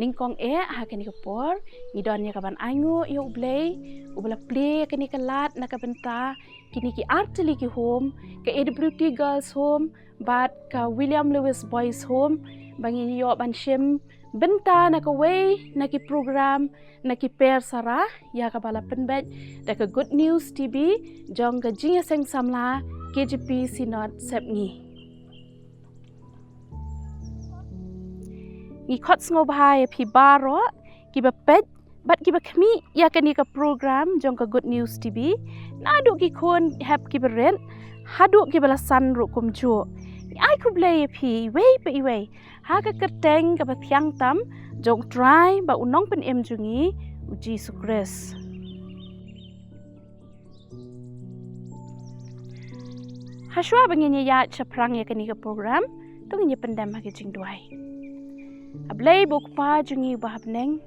ningkong hakani kapor ngidon ya kaban angu ya U Blei ubala play kani kalat na bynta kini ki artili ki home ke AWT girls home bat ka William Lewis boys home bangin yo mynsiem bynta na ka way na ki program na ki PERSARA ya kabala penbet da ka Good News TV jong ka jinglong samla K.J.P sinot sepngi ngi khot sngewbha phi baroh kiba pet bat kiba khmi ya kani ka program jong ka Good News TV na du ki khon hap kiba rent hadu kiba la san ru kum chu ai Khublei phi wei pe wei ha ka kyrteng ka pathyang tam jong try ba unong pen em jungi uji sukres haswa bangenya ya chaprang ya kani ka program tung nya pendam ha ki jingduai Blei bukpa jungi bahabneng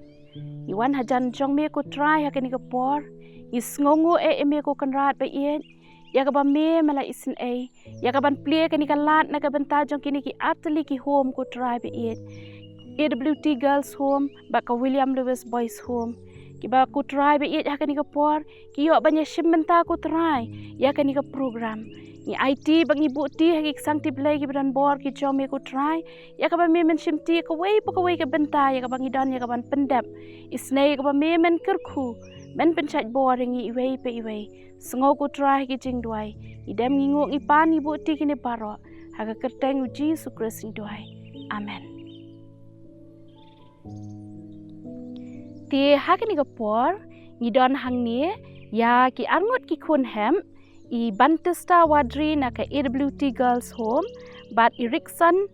iwan hajan jong me ko try hakani ka por isngongo me ko kanrat ba iet ya ka ba me mala isin ya ka ban play kani ka lat na ka bynta jong kini ki atli ki home ko try ba iet AWT girls home ba ka William Lewis boys home ki ba ko try ba iet hakani ka por ki yo banya bynta ko try ya kani ka program ni IT bang ibu ti hagi sang ti Blei ki ban bor ki jong me ko try ya ka ba me mynsiem ti ka way pa ka way ka bynta ya ka bang idon ya ka ban pendap isnei ka ba me men kyrkhu men penchat bor ngi iwei pe iwei sengo ko try ki jingduai idam ngingu ngi pan ibu ti kini baroh haga kyrteng uji sukres duai amen ti hakani ka por ngidon hangni ya ki arngot ki khun hem I Bantista Warjri na ka AWT girls home bat I Rickson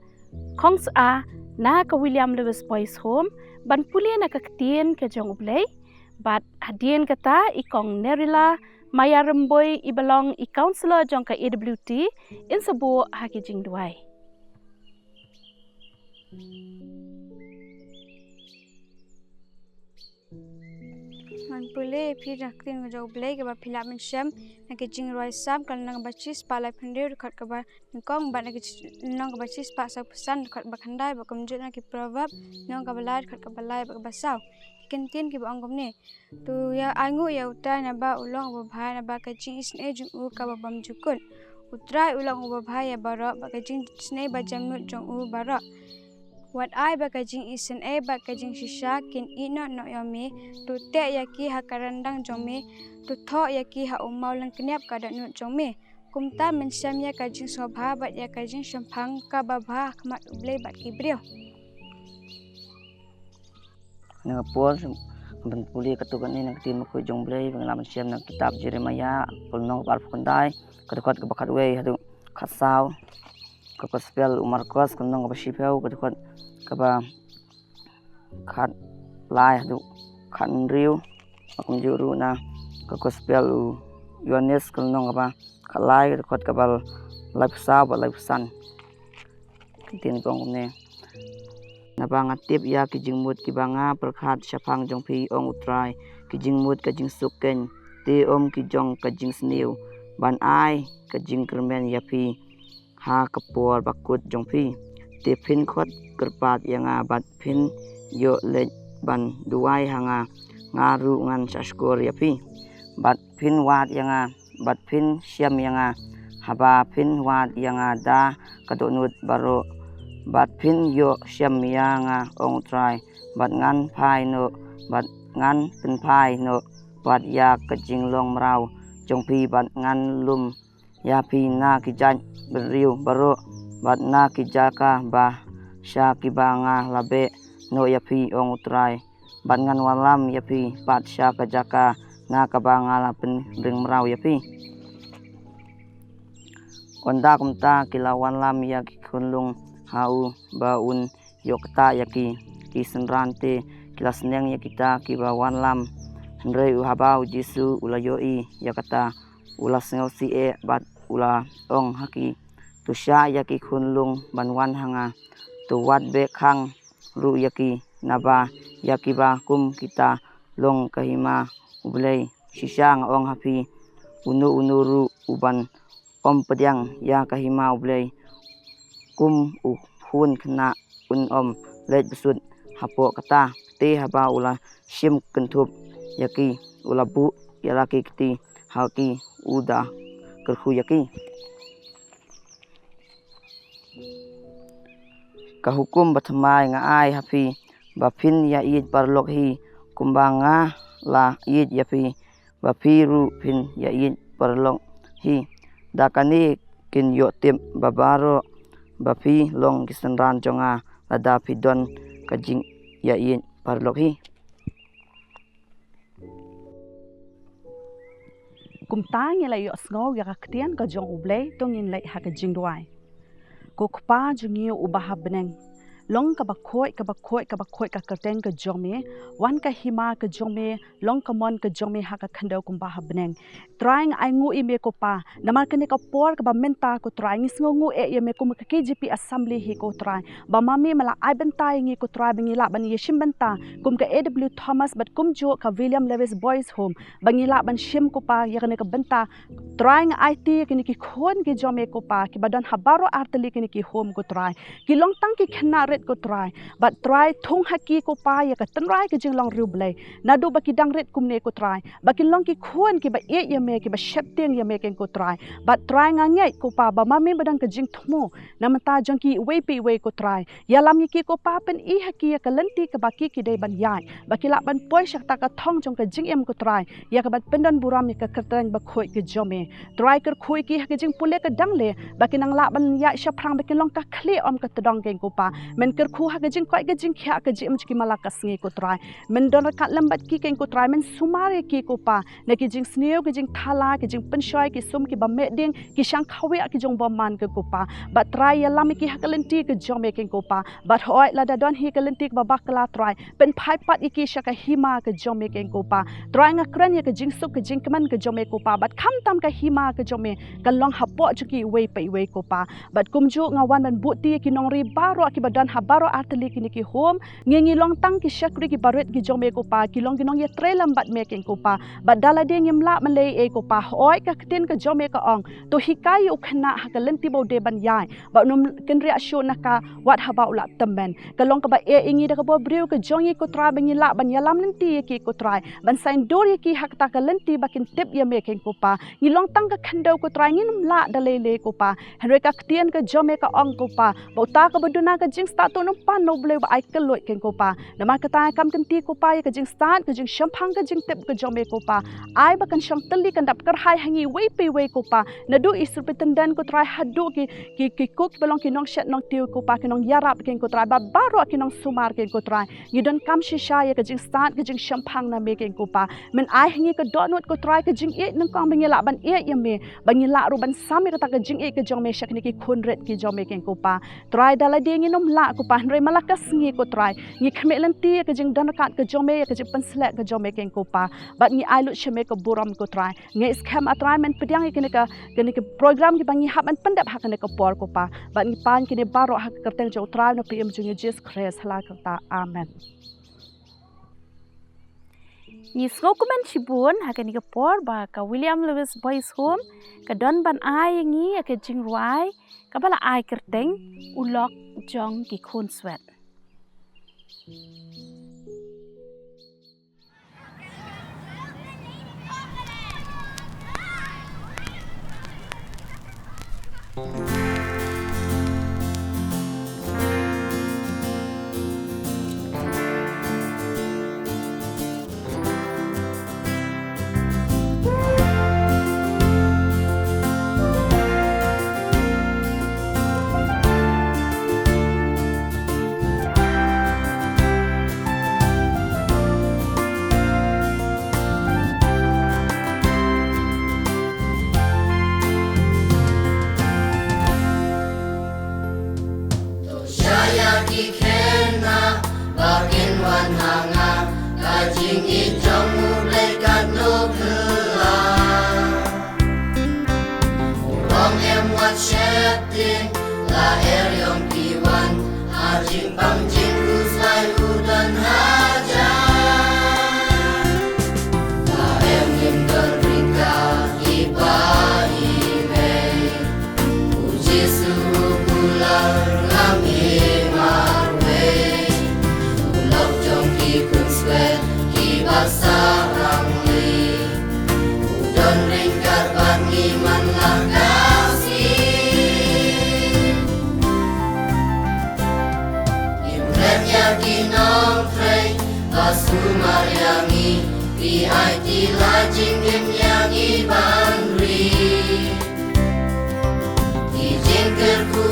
Khongsya na ka William Lewis boys home ban puli na ka Ktien ka jong U Blei bat hadien kata ikong nerila maya remboy ibalong I counselor jong ka AWT in sabo haki jingduai man pule phi rakting jo Blei ke ba phila mynsiem na ke jingroi sam kan nang bachis pa lai phande khat ka ba ningkong ba na ke nong ka bachis pa sa pusan khat ba khandai ba kamjut na ke proverb nong ka balai khat ka balai ba saw kintin ki ba angom ne tu ya angu ya utai na ba ulong ba bhai na ba ka jing isne ju u ka ba bam jukul utrai ulong ba bhai ya baroh ba ka jing isne ba jamut jong u baroh wat ai ba ka jing isen ba ka jing shisha kin ino no yome tu te ya ki ha karandang jong me tu tho ya ki ha umau lang knyap ka da nu jong me kumta mynsiem ya ka jing sobha ba ya ka jing shampang ka ba bha khmat U Blei ba ki brio na por ban puli katukan ni nak tim ko jong Blei bangla mynsiem na kitab Jeremiah pulno bar phundai kadukot ka bakhat we hadu khasaw ka gospel umarkos kunong ba shipeu kadukot ka ba khat lai hadu khan riu akum juru na ka gospel yones kunong ba khalai kadukot ka bal life sa ba life san tin bong ne na ba ngatip ya ki jingmut ki banga perkhat shapang jong phi ong utrai ki jingmut ka jing suken te om ki jong ka jing sneu ban ai ka jing kermen ya phi ha kapor bakut jong phi te phin khot kerpat yanga bat phin yo le ban duai hanga ngaru ngan saskor ya phi bat phin wat yanga bat phin siam yanga haba phin wat yanga da kadonut baroh bat phin yo siam yanga ong trai bat ngan phai no bat ngan pin phai no bat ya ka jinglong mrau jong phi bat ngan lum ya phi na ki jan beriu baroh bat na ki jaka ba sha ki banga labe no ya phi ong utrai bat ngan wanlam ya phi pat sha ka jaka na ka banga la pen ring mrau ya phi onda kumta kilawan lam ya ki khunlung hau ba un yokta ya ki senrante kilas neng ya kita ki ba wanlam ndrei u habau jisu ulayoi ya kata ulas ngau si bat ula ong haki tu sha yaki khunlung banwan hanga tu wat be khang ru yaki naba yaki ba kum kita long kahima U Blei shisang ong hapi unu uban om pediang ya kahima U Blei kum u hun khna un om lej besut hapo kata te haba ula shim kentup yaki ula bu yalaki kiti haki uda kyrkhu yaki kahukum bathamai nga ai hapi bapin ya id parlok hi kumbanga la id yapi bapiru pin ya id parlok hi dakani kin yo tim babaro bapi long kisanran jonga lada pidon kajing ya id parlok hi kumtang yang lai sngau ya Ktien ka jong U Blei tong yin lai ha ka jingdwai ko kpa jungiu ubah beneng long ka bakhoi ka kyrteng ka jome wan ka hima ka jome long ka mon ka jome ha ka khandau kumbah beneng trying ai ngu ime ko pa namar kene ka por ka ba menta ko trying sngo ngu e yeme ko ka KJP assembly hi ko try ba mami mala ai banta ngi ko try bangila ban yeshim banta kum ka AW Thomas but kum jo ka William Lewis Boys Home bangila ban shim ko pa ya kene ka banta trying IT kene ki khon ki jome ko pa ki badan habaro arteli kene ki home ko try ki long tang ki khna ret ko try but try thong haki ko pa ya ka tanrai ki jinglong U Blei nadu ba ki dang ret kumne ko try ba ki long ki khon ki ba e yame ki ba shepteng yame ken ko try but try ngangai ko pa ba mami badang ka jingthmu namata jong ki wepi we ko try ya lam ki ko pa pen i haki ya ka lenti ka ba ki dei ban yai ba ki la ban poi shak ta ka thong jong ka jingem ko try ya ka ban pendan buram ka kyrteng ba khoi ki jome try kar khoi ki ka jing pule ka dang le ba ki nang la ban ya shaprang ba ki long ka khle om ka tadong ken ko pa men kyrkhu ha ka jing koi ka jing khya ka jim ki mala ka sngi ko try men don ka lambat ki ken ko try men sumare ki ko pa na ki jing sneu ki jing thala ki jing penshoi ki sum ki ba me ding ki shang khawe ki jong ba man ka ko pa ba try ya lam ki ha ka lenti ka jome ken ko pa but hoi la da don hi ka lenti ba bakla try pen phai pat iki shaka hima ka jome ken ko pa try nga kran ya ka jing suk ka jing kaman ka jome ko pa but khamtam ka hima ka jome ka long hapo chuki we pe we ko pa but kumju nga wan ban buti ki nong ri baro ki badan habaro arteli ki ki home ngi long tang ki shakri ki baret ki jome ko pa ki long ye trelam bat me ken ko pa but dala de ngim la malay e ko pa oi ka Ktien ka jome ka ong to hikai u khna ha ka lenti bo de ban yai ba num ken ria sho na ka wat haba ula temben ka long ka ba e ingi da ka bo briu ka jongi ko tra ban la ban yalam lenti ki ko try ban sain dori ki hak ta ka lenti bakin tip ya me ken ko pa ni long tang ka khandau ko try ngin la dalele ko pa henry ka Ktien ka jome ka ong ko pa ba ta ka baduna ka jing sta to no pa no blei ba ai ka loi ken ko pa namar ka ta kam kan ti ko pa ka jing start ka jing shampang ka jing tip ka jome ko pa ai ba kan sham tali kan dap kar hai hangi we pe we ko pa nadu isur petendan ko try hadu ki cook belong ki nong shet nong tiu ko pa ki nong iarap ken ko try ba baro ki nong sumar ken ko try you don kam shisha ya ka jing start ka jing shampang na me ken ko pa men ai hangi ka donut ko try ka jing e nang kang bangila ban e ya me bangila ru ban sami ka ta ka jing e ka jong me shak ni ki khunret ki jome ken ko pa try dala de ngi nom la ko pa nre malakas ngi ko try ngi khme lenti ka jing dan kat ka jome ka jing penslek ka jome ken ko pa but ngi ai lu sheme ka buram ko try ngi scam atrai men pediang ki ka program ki bangi hab an pendap ha ka por ko pa but ngi pan ki ne baro ha kyrteng jo try no pm jung Jesus Christ hala ka ta amen ni sngau kumen chibun ha ka ni ka por ba ka William Lewis Boys Home ka don ban ai ngi ka jing ruai ka bala ai kyrteng ulok jong ki khun swet jingim yang Banri Kijing kyrkhu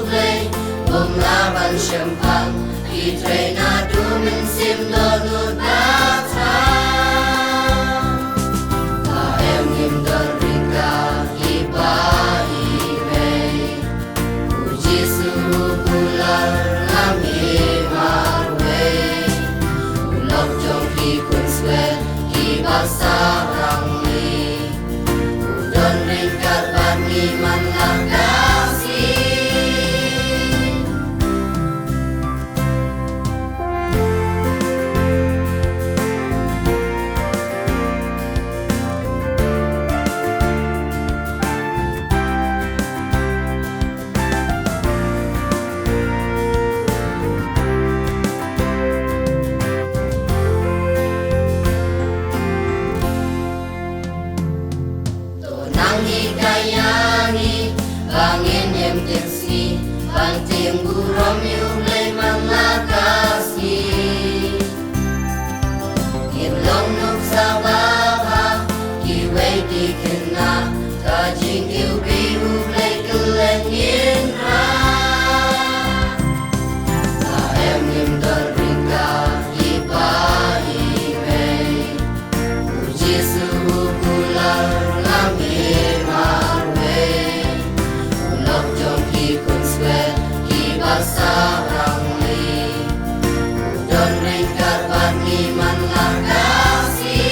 Hlei Bumlaban Shempang Kitrena du mynsiem donut batang Kaem nim don rika kiba irei Uji suhu bular ngami marwei Ulok jong ki kun swet kiba sarang li Udon ringkat bani man langkasi Bangin em tensi Banting buram U Blei manlakasi Jinglong nuk sababa Kiwei di Khynnah Kajing Q.B. U Blei keleng inra Kaem nim don ringka kiba irei Uji suhu bular ngami marwei Ulok jong ki kun swet kiba sarang li Udon ringkat bani man langkasi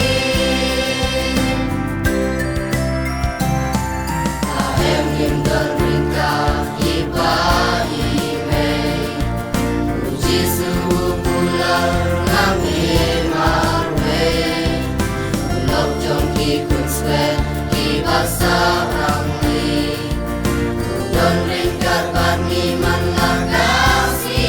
Kaem nim don ringka kiba irei Uji suhu bular ngami marwei Ulok jong ki kun swet kiba sarang li Udon ringkat bani man langkasi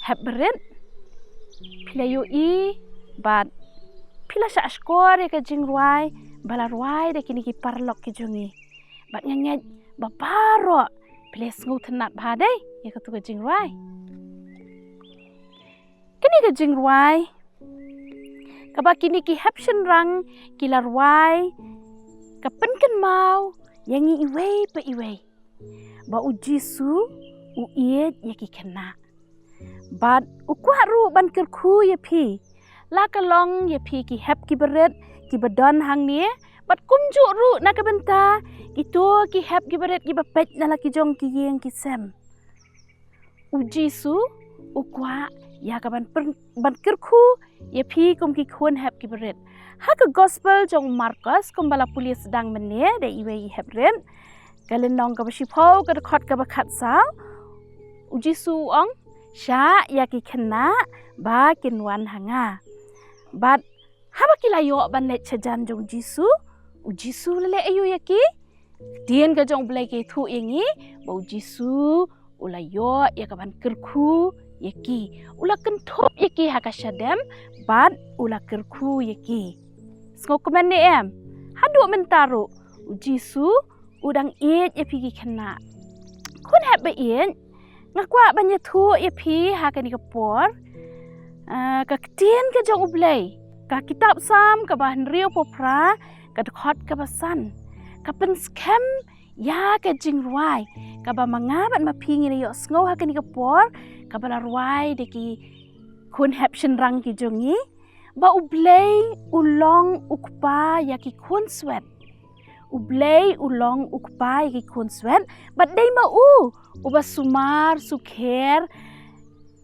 Hebret Pila yu Bat Pila sa askor ya ka jingruai Balarwai da kini ki parlok ki jungi Bat ngangit babaroh Pila sngewthuh nat bhadai Ya ka tu ka jingruai Kini ka jingruai Kaba kini ki hapshin rang Kilarwai Kapenken mau Yangi iwei pa iwei Ba uji su Uiet ya ki Khynnah Bat ukwaru ban kyrkhu ya pi La kalong ya pi ki hap ki beret Ki badon hang ni Bat kumjuk ru na ka bynta Itu ki hap ki beret ki bapet na la ki jong ki yeng ki sem Uji su ukwa ya ka ban kyrkhu Ya pi kum ki khun hap ki beret Ha ka gospel jong Marcos kum bala pulis sedang menye Da iwe i hap ren Kalenong ka basipau ka dekot ka bakat sao Uji su ong Sya ya ki Khynnah ba kinwan hanga Bat haba ki layo ban let chajan jong Jisu Ujisu lele ayu ya ki Ktien ka jong Blei ke thu yengi Ba ujisu ulayo ya ka ban kyrkhu ya ki Ula kentup ya ki haka syadem Bat ula kyrkhu ya ki Sengok komen ni em Haduk mentaru Ujisu udang iet ya pi ki Khynnah Kun hab ba iet Ngakwa banya thu ya pi haka ni kapor Ka Ktien ka jong U Blei Ka kitab sam ka bahan rio popra Ka dekot ka basan Ka penskem ya ka jingruai Ka ba mangabat mapingi na yo sngau haka ni kapor Ka balarwai de ki kun hapshin rang ki jongi Ba U Blei ulong ukpa ya ki kun swet U Blei ulong ukpa ya ki kun swet Bat day ma Uba sumar sukher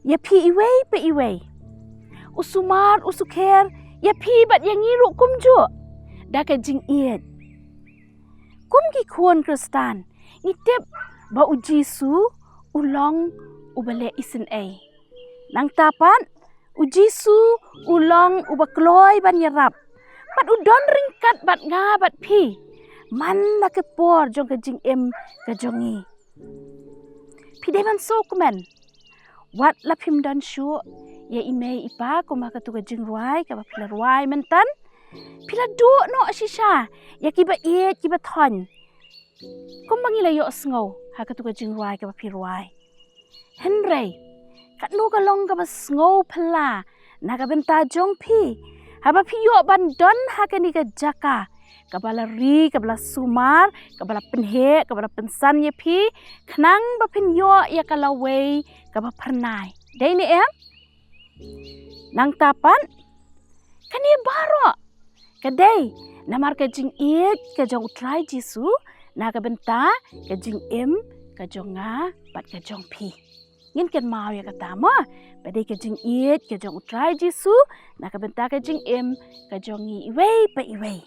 Ya pi iwei pa iwei Usumar usukher Ya pi bat yang ngiru kumju Da ka jing iet Kum ki kuon kristan Ngitip ba ujisu Ulong ubale isin ay Nang tapat Ujisu ulong uba kloy ban iarap Bat udon ringkat bat nga bat pi Man la ke por jong ka jing em ka jongi Pidai man so kuman Wat lapim dan syu Ya ime ipa kuma ka tu ka jingruai Ka ba pilarwai mentan Pila duk no shisha. Ya kiba kiba thon. Kum bangi la yo sngau. Ha ka tu ka jingruai ka pi ruai. Henry. Kat nu ka long ka ba sngau pala. Na ka benta jong pi. Ha ba pi yo ban don ha ka ni ka jaka. Kabala ri, kabala sumar, kabala penhe, kabala pensan ye pi, kenang bapin yo ya kalaway, kabala pernai. Day ni nang tapan, kani baroh. Kadai, namar ka jing ka jong try jisu, na ka benta, ka jing ka jong nga, bat ka jong pi. Ngin kan mau ya kata mo, badai ka jing ka jong try jisu, na ka benta ka jing ka jong iway pa iway.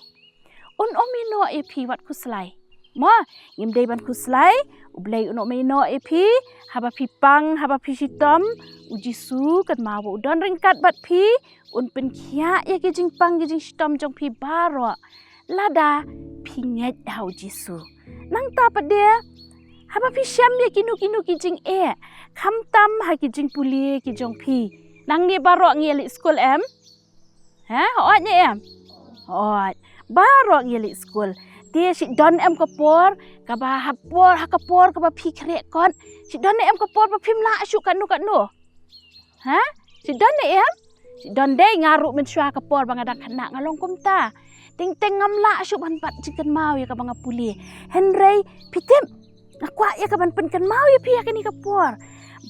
Omino pi wat kuslai. Ma, ngim day ban kuslai, U Blei omino pi, haba pi pang, haba pi sitom, ujisu kan mau udon ringkat bat pi, pen kia ya ke jing pang ke jing sitom jong pi baroh. Lada pi nget hau jisu. Nang tapat dia, haba pi syam ya kinu ki jing khamtam ha ki jing puli ki jong pi. Nang ni baroh ngelik school Ha, hoat ni Hoat. Baroh ngelik school. Dia si don kapor, kaba hakapor kaba pi krek kon. Si don kapor pa pim la asyuk kat nu. Ha? Si don Si don day ngaruk mensua kapor bangada kena ngalong kumta. Ting ngam la asyuk ban pat jikan mau ya kabang puli. Henry pitim. Akwa ya kaban pen kan mau ya pi ya kani kapor.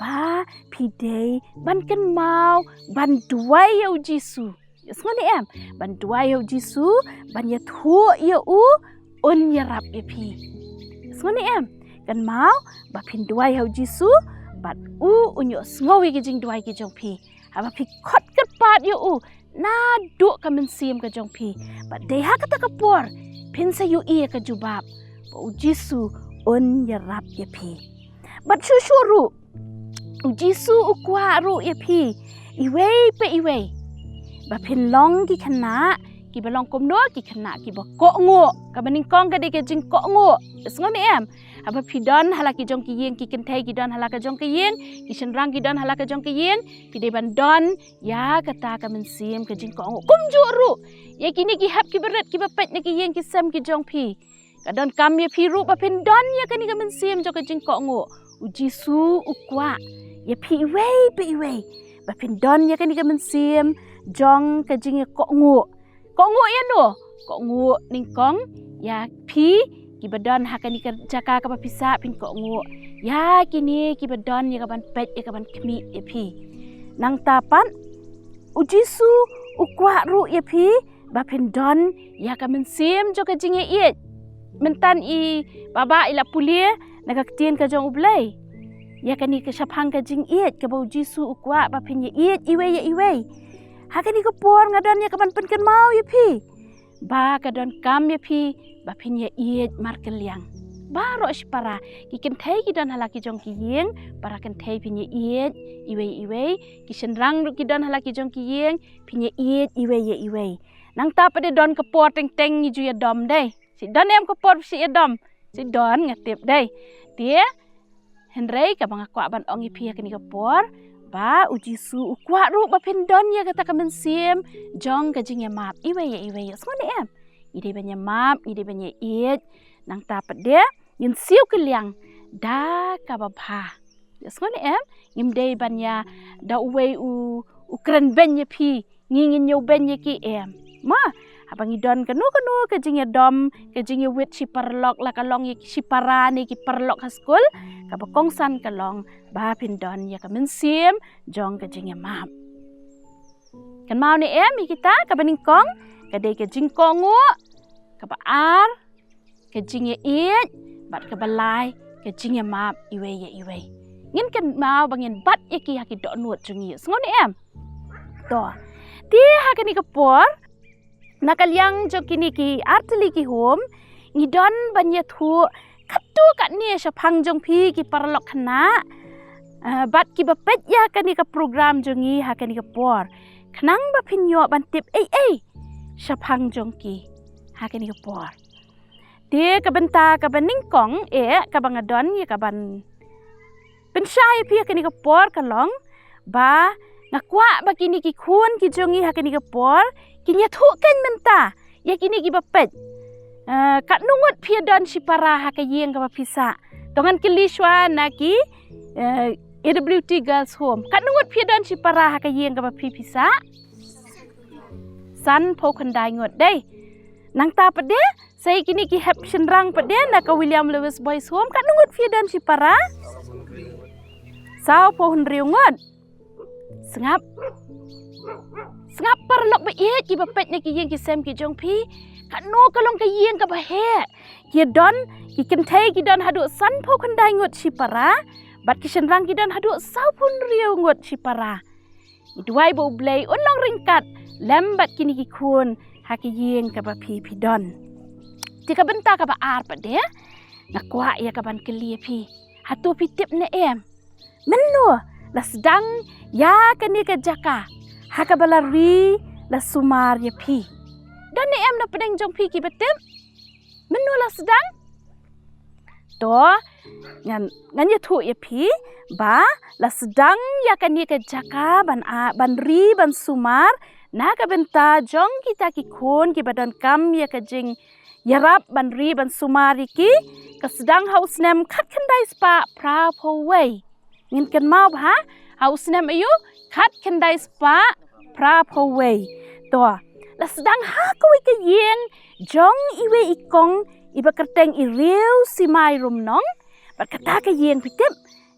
Ba pi day ban kan mau ban duai ya ujisu. Sengon ban duai ya jisu, ban ya thu ya un iarap ya pi. Sengon kan mau ba pin duai ya jisu, bat unyo sngau ya jing duai ki jong pi. Aba pi kot pat ya na duk ka mynsiem ka jong pi. Bat dei ha kata kapor, pin sa yu ka jubab. Ba jisu un iarap ya pi. Bat syuru. Jisu ukwa ru ya pi. Iwei pe iwei. Bapin long ki Khynnah, ki balong kumno ki Khynnah ki ba kok ngo, ka baning kong ka de ke jing kok ngo. Sengon aba pidon hala ki jong ki yeng ki kentai ki don hala ka jong ki yeng, ki shenrang ki don hala ka jong ki yeng, ki de ban don ya kata ka mynsiem ka jing kok ngo. Kum ju ru. Ya kini ki hap ki beret ki bapet ne ki yeng ki sem ki jong pi. Ka don kam ya pi ru bapin don ya kani ka mynsiem jo ka jing kok ngo. Ujisu ukwa. Ya pi iwei pe iwei. Bapin don ya kani ka mynsiem jong ka jing kok ngo. Kok ngo ya no. Kok ngo ningkong ya pi ki badon ha kani ka jaka ka pisa pin kok ngo. Ya kini ki badon ya ka ban pet ya ka ban kmi ya pi. Nang tapan ujisu ukwa ru ya pi bapin don ya ka mynsiem jo ka jing ya mentan i baba ila pulie na ka Ktien ka jong U Blei. Ya kani ka syapang ka jing ka bau jisu ukwa bapin ya iwe. Ha kani ka por ngadon ya kaban pen kan mau ya pi. Ba kadon kam ya pi bapin ya mar keliang. Baroh para ki kentai ki don halaki jong ki yeng para kentai pin ya iwe ki shenrang ki don halaki jong ki yeng pin ya iwe. Nang ta pada don ka por teng ni ju ya dom dai. Si don ka por si ya dom. Si don ngatip dai. Dia Henry ka bang akwa ban ong pi ya kani ka por. Ba ujisu ukwa ru bapin don ya kata ka mynsiem jong ka jing ya map iwe. Sengon ide banya map ide banya nang tapat dia yin siu keliang da ka babha. Sengon ngim dei banya da uwe ukren ben ya pi ngingin yo ben ya ki ma abang idon kanu ka jing ya dom ka jing ya wit si parlok la ka long ya si parani ki parlok ka skul ka bakongsan ka long ba pin don ya ka mynsiem jong ka jing ya map. Kan mau ni kita ka baningkong ka de ka jing kongo ka baar ka jing ya bat ka balai ka jing ya map iwe. Ngin kan mau bangin bat ya ki dok nuot jong ya. Sengon to. Dia ha kani ka por nakaliang jo kini ki artli ki home ngidon banya thu katu kat ni syapang jong pi ki parlok Khynnah bat ki bapet ya kani ka program jongi ha kani ka por khnang ba pinyo ban tip syapang jong ki ha kani ka por dia ka benta ka baningkong ka bangadon ya ka ban pensai pi kani ka por kalong ba Ngakwa bakini ki kun ki jongi hakani ke por ki nyathukan menta ya kini ki bapet kat nungut piadon si para hakayeng ka pisa tongan kilishwa na ki AWT Girls Home kat nungut piadon si para hakayeng ka pisa san pokandai ngot dai nang ta pade sai kini ki hep shenrang pade na ka William Lewis Boys Home kat nungut piadon si para sao pohon riungot Sengap perlok ba ki bapet na ki yeng ki sem ki jong pi kat no kalong ka yeng ka bahe ki don ki kentai ki don hadu san po kandai ngot si para bat ki shenrang ki don hadu sau pun riu ngot si para idwai bo Blei Un long ringkat lembat kini ki kun ha ki yeng ka ba pi don ti ka benta ka ba ar pa de nakwa ya ka ban keli pi hatu pi tip na menno lasdang ya kani ke jaka hakabalari la sumar ya pi dan ni na pedeng jong pi ki betem menu la sedang to ngan ya thu ya pi ba la sedang ya kani ke jaka ban ri ban sumar na ka benta jong kita ki khon ki badan kam ya ka jing yarap ban ri ban sumar ki ka sedang haus nem khat khandai spa pra pho wei ngin kan mau ba haus nem ayu khat khandai spa pra pho wei to la sedang ha ko ke yeng jong iwe ikong iba kyrteng i riu simai rum nong bat kata ke yeng pitip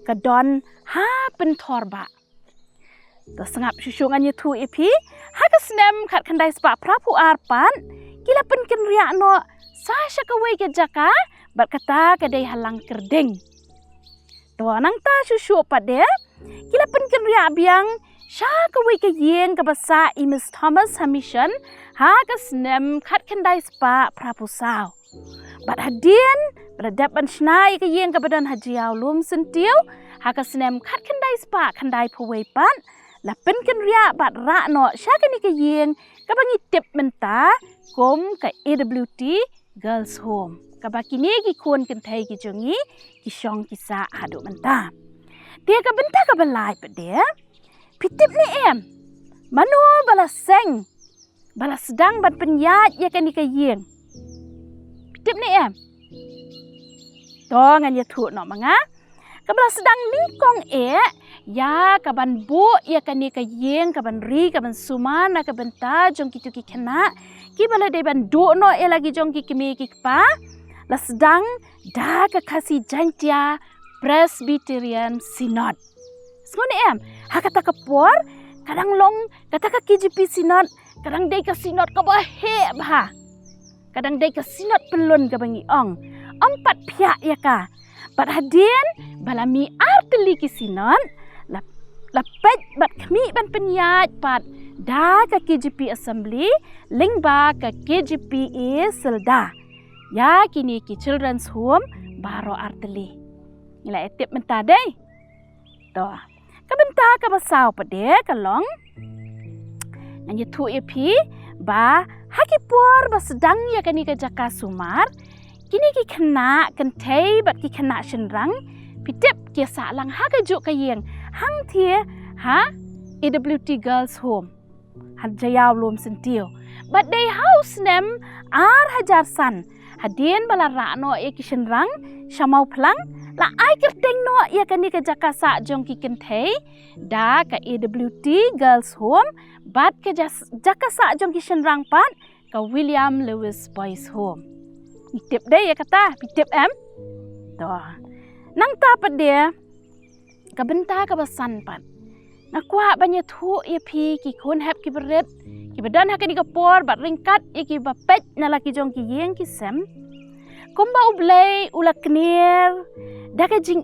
ka don ha pen thorba to sangap susungan ye thu ipi ha ka snem khat khandai spa pra phu arpan kila pen ken ria no sa sha ka wei ke jaka bat kata ka dei halang kerdeng to nang ta susu pade kila pen ken ria biang sha ka wei ka yeng ka basa i Miss Thomas Hamishon ha ka snem khat khandai spa prapu sao bat hadien bradap ban snai ka yeng ka badan hajiao lum sentiu ha ka snem khat khandai spa khandai phwei pan la pen ken ria bat ra no sha ka ni ka yeng ka bangi tip menta kom ka AWT Girls Home ka bakini ki kon ken thai ki jongi ki shong ki sa hadu menta dia ka benta ka balai pade pitip ni manu bala seng bala sedang ban penyat ya kan ka yeng pitip ni to ngan ya thu no manga ka bala sedang lingkong ya ka ban bu ya kan ka yeng ka ban ri ka ban sumana ka benta jong ki tu ki Khynnah ki bala de ban du no lagi jong ki kimi ki pa la sedang da ka kasi jantia Presbyterian Synod Sengone ha kata ka por kadang long kata ka K.J.P Synod kadang dei ka Synod ka bahe bah kadang dei ka Synod pelun ka bangi ong empat pihak ya ka bat hadien balami arteli ki Synod lapet bat kami ban penyat pat da ka K.J.P Assembly lingba ka K.J.P selda ya kini ki Children's Home baroh arteli nila etip menta dei to kabenta ka basau pade kalong ngan ye thu pi ba hakipor ba sedang ya kani ka jaka sumar kini ki Khynnah kan thei bat ki Khynnah shenrang pitip ki sa lang ha ka ju ka yeng hang thie ha AWT Girls Home han jayau lum sentiu but they house nem ar hajar san hadien bala ra no e ki shenrang shamau plang la ai kyrteng no ya kani ka jaka sa jong ki ken thei da ka AWT Girls Home bat ka jaka sa jong ki shenrang pat ka William Lewis Boys Home tip dei ya kata tip to nang ta pa dia ka benta ka basan pat nakwa banya thu ya pi ki khon hap ki beret ki badan ha kani ka por bat ringkat ya ki bapet na laki jong ki yeng ki sem komba U Blei ula kner daka jing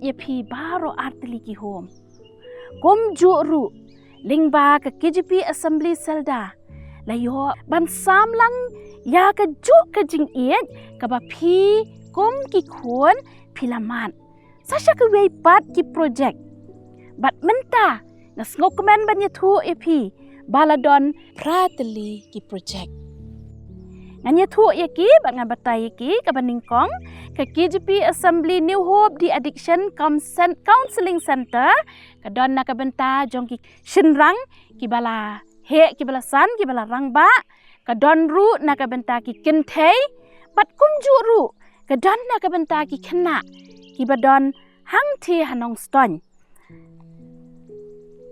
ya pi baroh arteli ki home kom juru lingba ka K.J.P Assembly selda layo ban samlang ya ka ju ka jing ka ba pi kom ki khon pilaman sasha ka wei pat ki project bat menta nas ngokemen ban ya thu ep baladon prateli ki project Nongiashim yaki bat ngabatai yaki ka baningkong ka K.J.P Assembly New Hope di Addiction Counseling Center ka don na ka benta jong ki shinrang ki bala he ki bala san ki bala rangba ka don ru na ka benta ki kintei bat kumju ru ka don na ka benta ki Khynnah ki badon hang thi hanong ston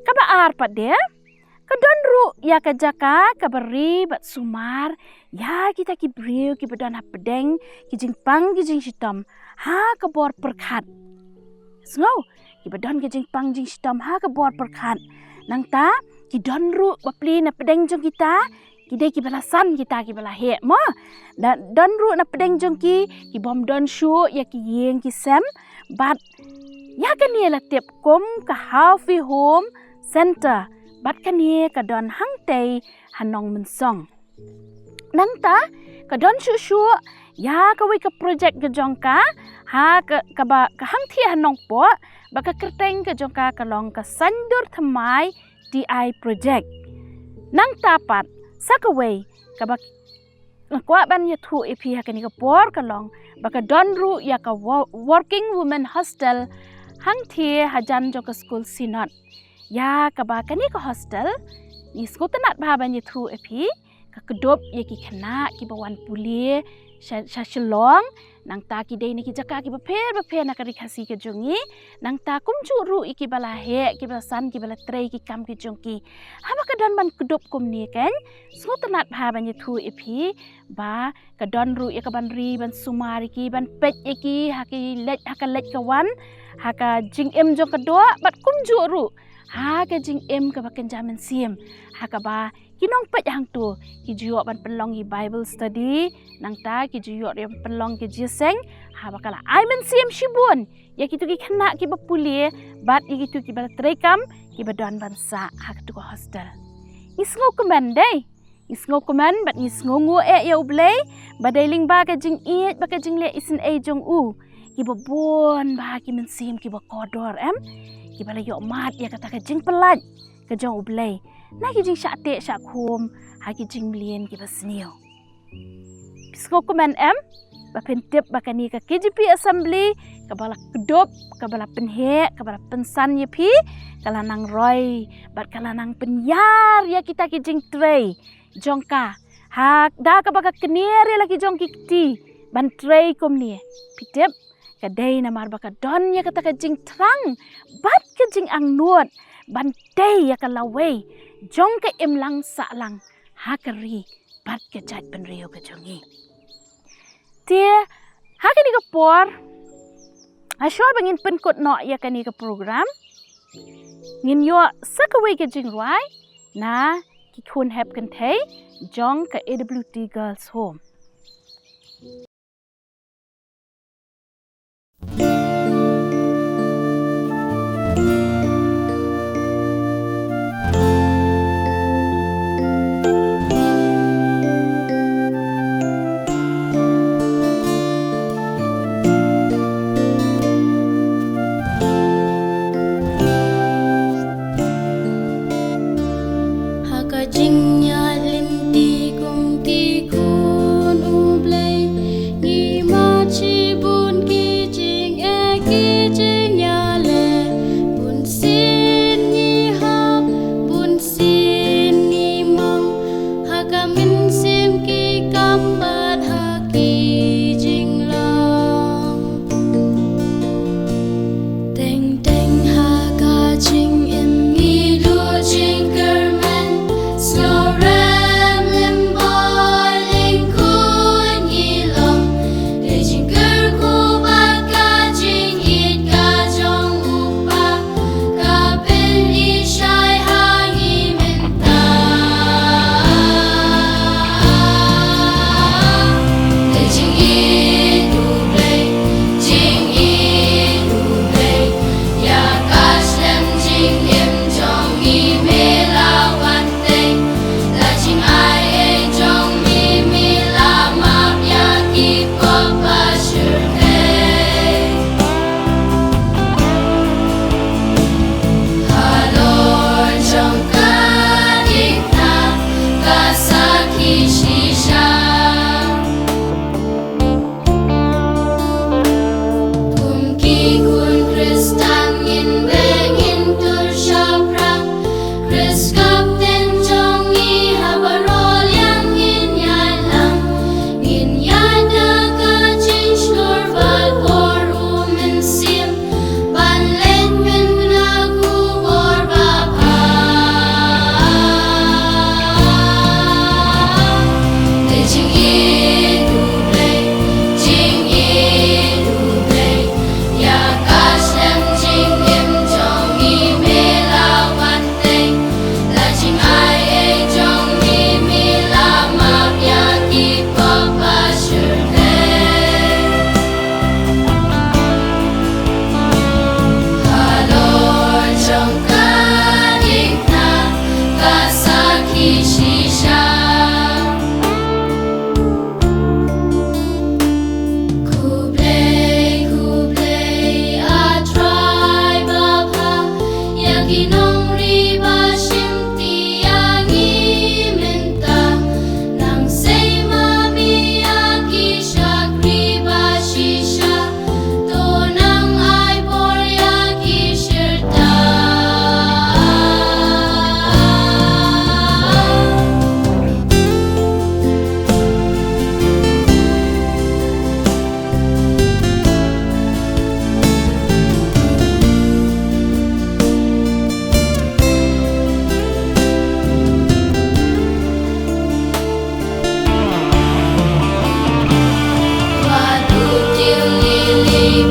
ka ba ar pat dia ka don ru ya ka jaka ka beri bat sumar ya kita ki briu ki badon hapedeng ki jingpang ki jingshitam ha ka bor perkhat sngau ki badon ki jingpang jingshitam ha ka bor perkhat nang ta ki don ru bapli na pedeng jong kita ki dei ki balasan kita ki bala he mo dan don ru na pedeng jong ki bom don shu ya ki yeng ki sem bat ya ka ni la tep kom ka halfway home center bat ka ni ka don hang tei hanong mensong nang ta ka don shu ya ka we ka project ka jong ka ha ka ba ka hang thi hanong po ba ka kyrteng ka jong ka long ka sandur thamai DI project nang tapat sakaway ka ba kwa ban ya thu epi ha ka ni ka por ka long ba ka don ru ya ka working women hostel hang thi hajan jong ka school sinot ya ka ba ka ni ka hostel ni school tanat ba ban ya thu epi ka kedop ya ki Khynnah ki bawan puli shalong nang ta ki dei ni ki jaka ki bapher na ka rikhasi ke jongi nang ta kumchu ru iki bala he ki bala san ki bala trei ki kam ki jongki haba ka don ban kedop kum ni kan so tanat bha ban ye thu epi ba ka don ru ya ka ban ri ban sumari ki ban pet ki ha ki lech ha ka lech ka wan ha ka jing em jong ka do bat kumju ru ha ka jing em ka ba kan jamin sim ha ka ba kinong pet hang tu ki juo ban pelong i Bible study nang ta ki juo riam pelong ki jingsdang ha bakala ai mynsiem shibun ya kitu ki Khynnah ki bapuli bat i kitu ki bala trekam ki badon bansa ha tu hostel isngo komen dei isngo komen bat isngo ngo ya U Blei badailing ba ka jing it ba ka jing le isin jong u ki babon ba ki mynsiem ki bakodor ki bala yo mat ya kata ka jing pelat ka jong U Blei na ki jing syate syak khum ha ki jing mlien ki basniu pisko komen ba pentip ba kani ka K.J.P Assembly ka bala kedop ka bala penhe ka bala pensan ye pi kala nang roy bat kala nang penyar ya kita ki jing trei jongka ha da ka ba ka kenere lagi jong ki ti ban trei kom ni pitip ka dei na mar ba ka don ya kata ka jing trang bat ka jing ang nuot ban dei ya ka lawei jong ka imlang sa lang hakari bat ke jat penrio ke jongi tie hakani ka por aswa bangin penkot no ya kani ka program ngin yo sakaway ke jingrai na ki khun hep kan thei jong ka AWT girls home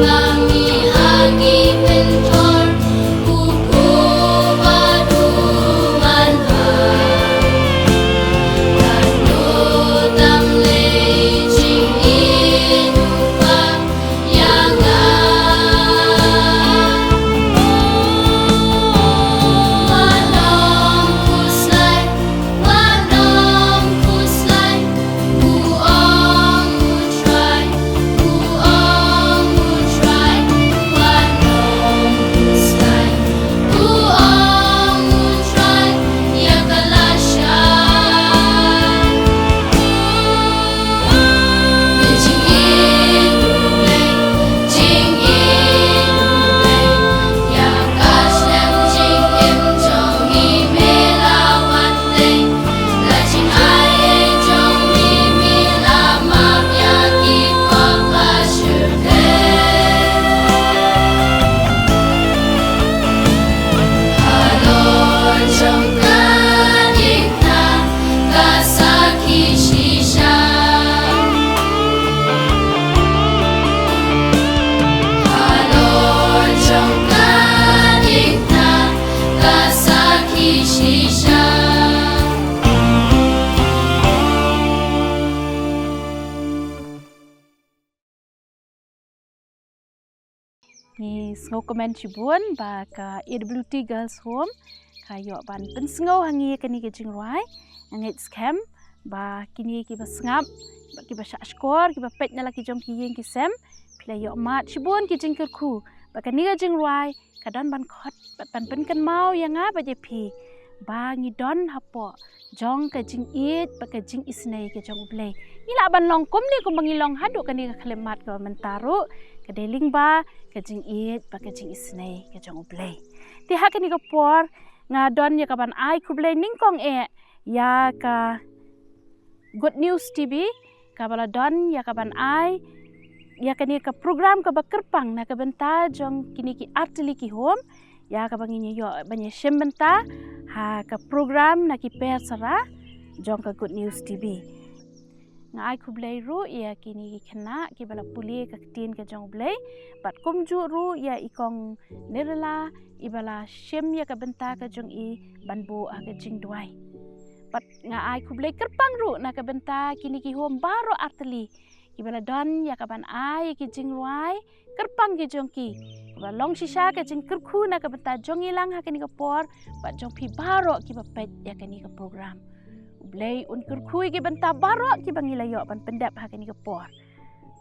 bangi agi pentor buku badu manhai kanu tam lei jing inupa yanga wanlam kuslai buong utrai wanlam kuslai buong utrai yakalasha jing Blei yakashlem jing im jong i melawan lei la jing ai jong mi milamam yaki papa shurte halor jong kadikna kasaki shisha halor jong kadikna kasaki shisha Ni sngau komen cibun ba ka EWT Girls Home kayo ban pensngau hangi kani ke jingruai ngait scam ba kini ki ba sngap ba ki ba skor ki ba pet nala ki jong ki yeng ki sem pila yo mat cibun ki jing kyrkhu ba kani ke jingruai kadan ban khot bat ban pen kan mau yanga ba K.J.P ba ngi don hapo jong ka jing it ba ka jing isnei ke jong Blei ila ban long kum ni kum bangilong hadu kani ka khlemat ka mentaru ka deling ba ka jing it ba ka jing isnei ka jong Blei ti ha kani ka por nga don ya ka ban ai Khublei ningkong ya ka Good News TV ka bala don ya ka ban ai ya kani ka program ka ba Kyrpang na ka benta jong kini ki artili ki home ya ka bangi yo banya shem benta ha ka program na ki persara jong ka Good News TV ngai Khublei ru ya kini ki Khynnah ki bala puli ka Ktien ka jong Blei bat kumju ru ya ikong nerla ibala shem ya ka benta ka jong i banbu ka jingdwai bat ngai Khublei Kyrpang ru na ka benta kini ki home baroh arteli ki bala don ya ka ban ai ki jingruai Kyrpang ki jong ki ba long shisha ka jing kyrkhu na ka benta jong ilang ha kini ka por bat jong pi baroh ki ba pet ya kini ka program Blei Un kyrkhu ki benta baroh ki bangila yo ban pendap ha kini ka por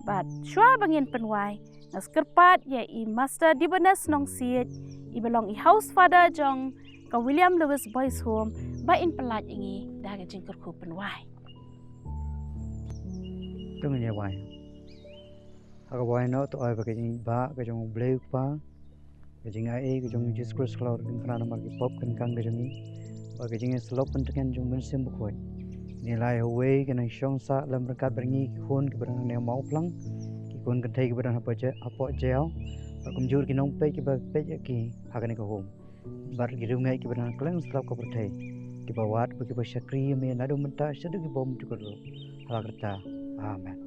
bat shwa bangin penwai nas kerpat ya i master di bonus nong siet i belong i house father jong ka William Lewis Boys Home ba in pelat ingi da ka jing kyrkhu penwai tung nya wai aga wai no to ai ba ke jing ba ke jong Blei pa ke jing ai ke jong Jesus Christ cloud kin kana mar ki pop kan kang ke jong ba ke jing slop pen kan jong mynsiem bukhoi ni lai away ke nang shong sa lam berkat berngi ki khon ke berang ne mau plang ki khon kan thai ke berang apa jeo ba kum jur ki nong pe ki ba pe ki ha kan ke home bar ki rungai ki berang kleng slop ko berthai ki ba wat ki ba shakri me nadu menta shadu ki bom tu ko hala kerta amen